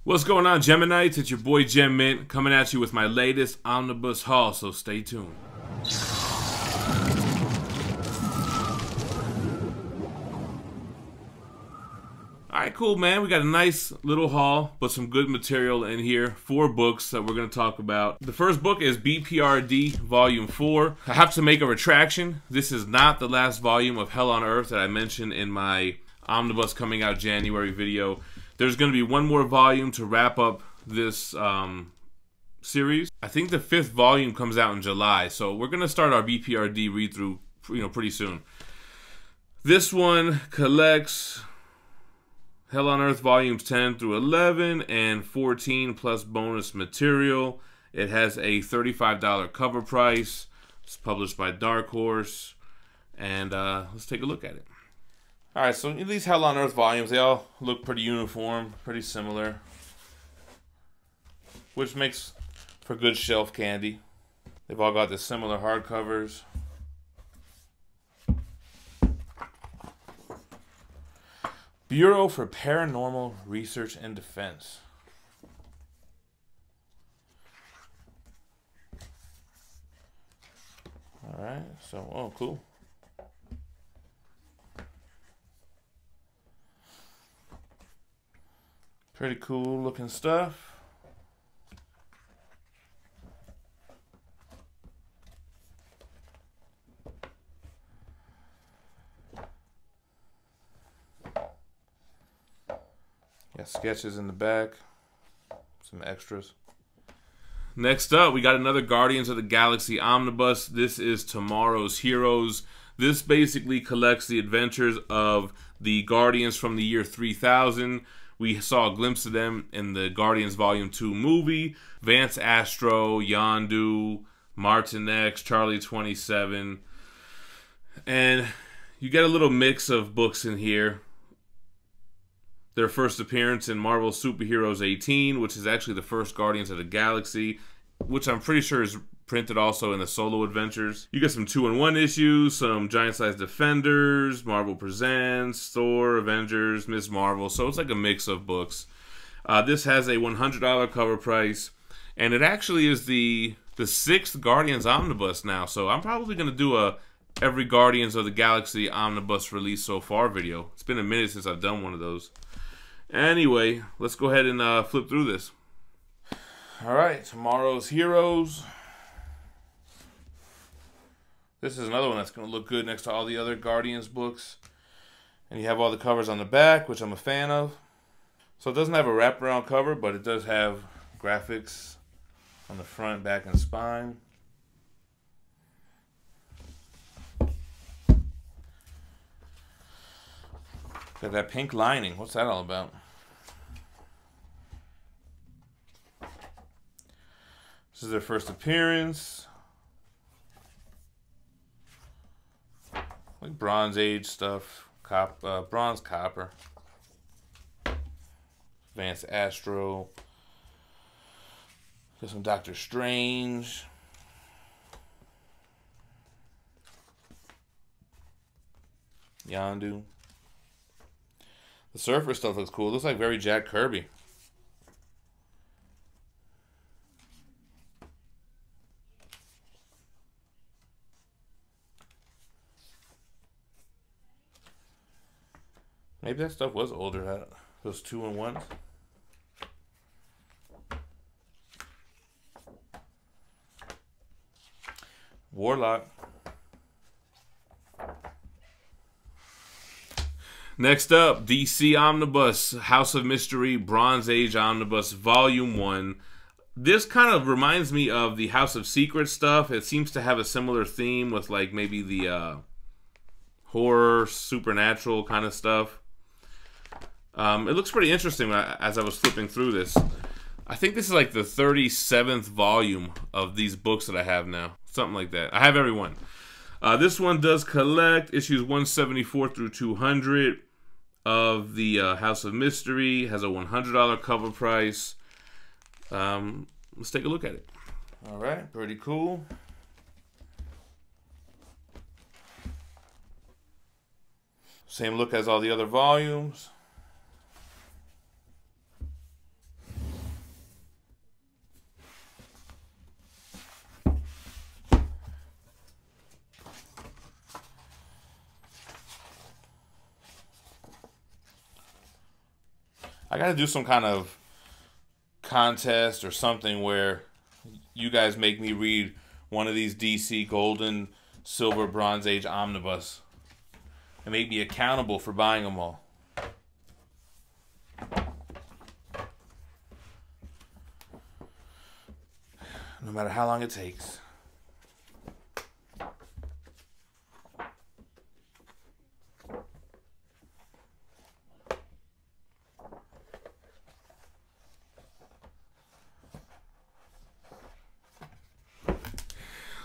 What's going on, Geminites? It's your boy Gem Mint coming at you with my latest omnibus haul, so stay tuned. Alright, cool, man. We got a nice little haul, but some good material in here. 4 books that we're going to talk about. The first book is B.P.R.D. Volume 4. I have to make a retraction. This is not the last volume of Hell on Earth that I mentioned in my omnibus coming out January video. There's going to be one more volume to wrap up this series. I think the 5th volume comes out in July, so we're going to start our B.P.R.D. read-through, pretty soon. This one collects Hell on Earth volumes 10 through 11 and 14 plus bonus material. It has a $35 cover price. It's published by Dark Horse, and let's take a look at it. Alright, so these Hell on Earth volumes, they all look pretty uniform, pretty similar, which makes for good shelf candy. They've all got the similar hardcovers. Bureau for Paranormal Research and Defense. Alright, so, oh, cool. Pretty cool looking stuff. Got sketches in the back. Some extras. Next up, we got another Guardians of the Galaxy omnibus. This is Tomorrow's Heroes. This basically collects the adventures of the Guardians from the year 3000. We saw a glimpse of them in the Guardians Volume 2 movie. Vance Astro, Yondu, Martin X, Charlie 27. And you get a little mix of books in here. Their first appearance in Marvel Superheroes 18, which is actually the first Guardians of the Galaxy, which I'm pretty sure is printed also in the solo adventures. You get some 2-in-1 issues, some giant-sized Defenders, Marvel Presents, Thor, Avengers, Ms. Marvel. So it's like a mix of books. This has a $100 cover price, and it actually is the 6th Guardians omnibus now. So I'm probably going to do a every Guardians of the Galaxy omnibus release so far video. It's been a minute since I've done one of those. Anyway, let's go ahead and flip through this. Alright, Tomorrow's Heroes. This is another one that's going to look good next to all the other Guardians books. And you have all the covers on the back, which I'm a fan of. So it doesn't have a wraparound cover, but it does have graphics on the front, back, and spine. Got that pink lining. What's that all about? This is their first appearance. Like Bronze Age stuff. Bronze Copper. Vance Astro. Got some Doctor Strange. Yondu. The Surfer stuff looks cool. It looks like very Jack Kirby. Maybe that stuff was older. Those 2-in-1s. Warlock. Next up, DC Omnibus, House of Mystery, Bronze Age Omnibus, Volume 1. This kind of reminds me of the House of Secrets stuff. It seems to have a similar theme with like maybe the horror, supernatural kind of stuff. It looks pretty interesting as I was flipping through this. I think this is like the 37th volume of these books that I have now. Something like that. I have every one. This one does collect issues 174 through 200 of the House of Mystery. Has a $100 cover price. Let's take a look at it. All right, pretty cool. Same look as all the other volumes. I got to do some kind of contest or something where you guys make me read one of these DC Golden, Silver, Bronze Age Omnibus and make me accountable for buying them all. No matter how long it takes.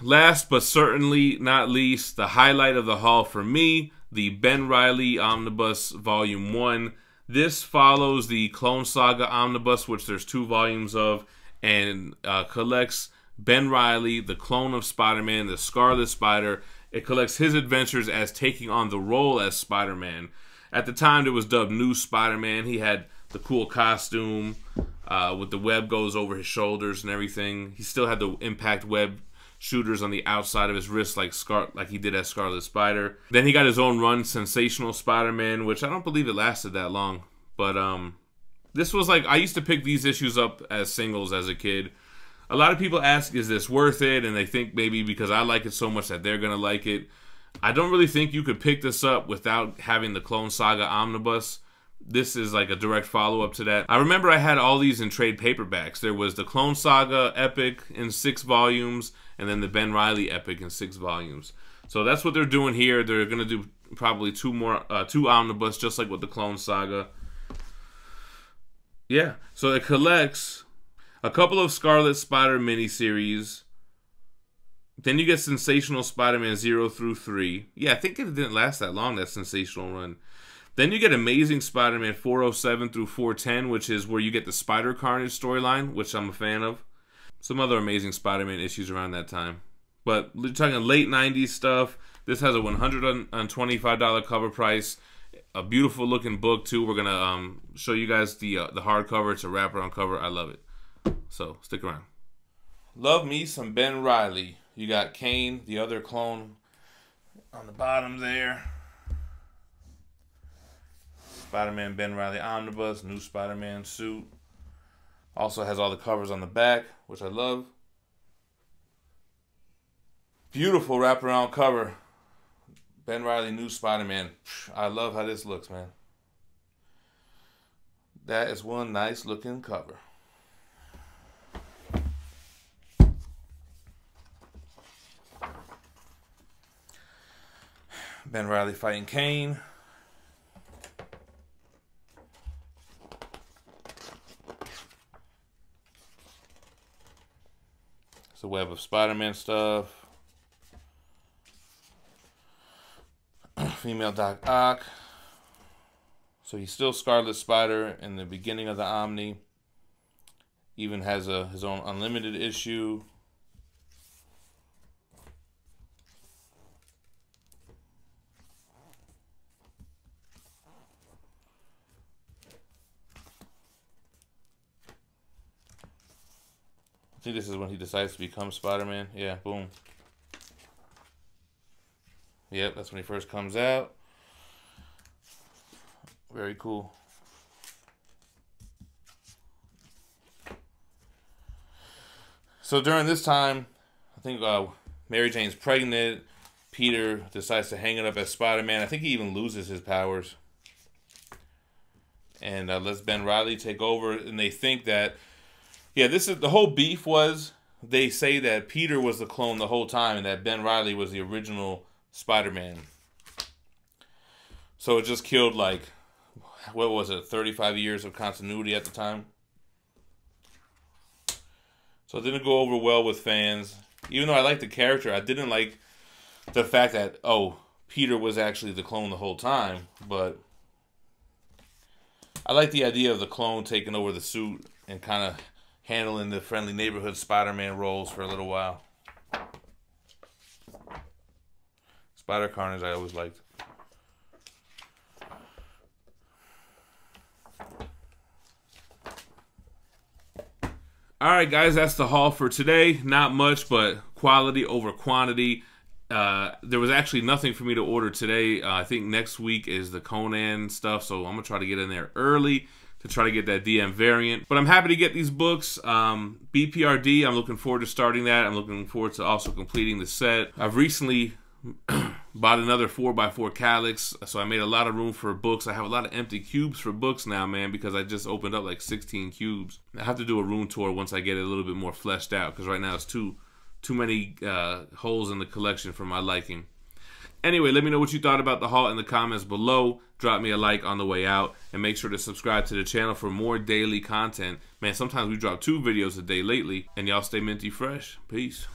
Last but certainly not least, the highlight of the haul for me, the Ben Reilly Omnibus Volume 1. This follows the Clone Saga Omnibus, which there's 2 volumes of, and collects Ben Reilly, the clone of Spider-Man, the Scarlet Spider. It collects his adventures as taking on the role as Spider-Man. At the time, it was dubbed New Spider-Man. He had the cool costume with the web goes over his shoulders and everything. He still had the impact web shooters on the outside of his wrist like he did as Scarlet Spider. Then he got his own run, Sensational Spider-Man, which I don't believe it lasted that long. But this was like, I used to pick these issues up as singles as a kid. A lot of people ask, is this worth it? And they think maybe because I like it so much that they're going to like it. I don't really think you could pick this up without having the Clone Saga Omnibus. This is like a direct follow-up to that. I remember I had all these in trade paperbacks. There was the Clone Saga Epic in 6 volumes, and then the Ben Reilly Epic in 6 volumes. So that's what they're doing here. They're going to do probably 2 omnibus, just like with the Clone Saga. Yeah, so it collects a couple of Scarlet Spider miniseries. Then you get Sensational Spider-Man 0 through 3. Yeah, I think it didn't last that long, that Sensational run. Then you get Amazing Spider-Man 407 through 410, which is where you get the Spider Carnage storyline, which I'm a fan of. Some other Amazing Spider-Man issues around that time. But we're talking late 90s stuff. This has a $125 cover price. A beautiful looking book, too. We're going to show you guys the hardcover. It's a wraparound cover. I love it. So, stick around. Love me some Ben Reilly. You got Kane, the other clone, on the bottom there. Spider-Man Ben Reilly Omnibus, new Spider-Man suit. Also has all the covers on the back, which I love. Beautiful wraparound cover. Ben Reilly, new Spider-Man. I love how this looks, man. That is one nice looking cover. Ben Reilly fighting Kane. It's a web of Spider-Man stuff. Female Doc Ock. So he's still Scarlet Spider in the beginning of the Omni. Even has his own unlimited issue. I think this is when he decides to become Spider-Man. Yeah, boom. Yep, that's when he first comes out. Very cool. So during this time, I think Mary Jane's pregnant. Peter decides to hang it up as Spider-Man. I think he even loses his powers. And lets Ben Reilly take over. And they think that, yeah, this is the whole beef was, they say that Peter was the clone the whole time and that Ben Reilly was the original Spider-Man. So it just killed, like, what was it, 35 years of continuity at the time? So it didn't go over well with fans. Even though I liked the character, I didn't like the fact that, oh, Peter was actually the clone the whole time. But I like the idea of the clone taking over the suit and kind of handling the friendly neighborhood Spider-Man roles for a little while. Spider Carnage I always liked. Alright guys, that's the haul for today. Not much, but quality over quantity. There was actually nothing for me to order today. I think next week is the Conan stuff, so I'm going to try to get in there early to try to get that DM variant. But I'm happy to get these books. B.P.R.D, I'm looking forward to starting that. I'm looking forward to also completing the set. I've recently bought another 4x4 Calyx, so I made a lot of room for books. I have a lot of empty cubes for books now, man, because I just opened up like 16 cubes. I have to do a room tour once I get it a little bit more fleshed out, because right now it's too many holes in the collection for my liking. Anyway, let me know what you thought about the haul in the comments below. Drop me a like on the way out, and make sure to subscribe to the channel for more daily content. Man, sometimes we drop 2 videos a day lately, and y'all stay minty fresh. Peace.